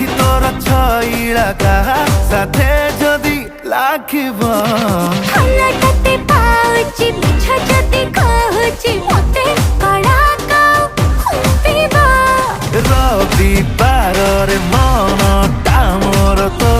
आखि तोर छईला कहा साथे जदी लाखिब हल्लाटे पाउची मिछ जदी कहूची मते कड़ा काउ खुंपिबा रवि पारे मन टामर तो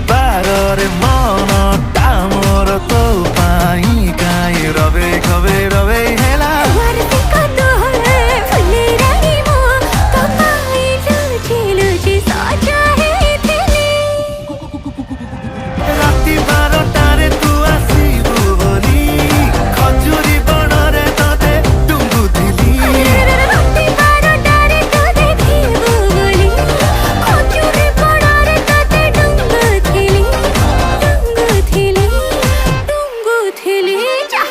पारे मन टामर तो पाई काई रवे खबे रवे हेला वरती कतोले फुले रानी मो तो पाई लुची लुची सजा है तेली राती 12टारे तू आसीबु बोली खजुरी बणरे तते डुंगुथिली राती 12टारे तो देखिबु बोली खजुरी बणरे तते डुंगुथिली जा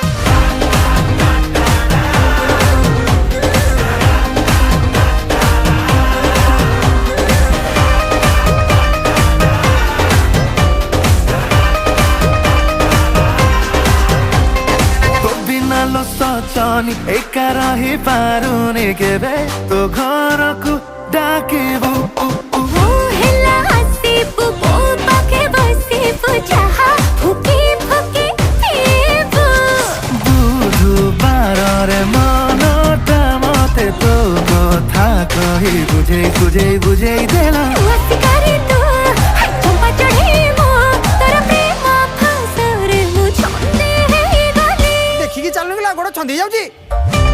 बिना लो सचनी एका रही पारुनी केबे तो घर को डाकिबु हेला हसीबु बो पाखे बसीबु जहा फुकी फुकी पीबु बुधबारे मनटा मते तो कथा कही बुझे देला वसिकारी तू चंपा चढ़ी मो तोर प्रेम फासरे मु छंदे हे गली देखिकी चालू गोड़ छंदी जाऊँ।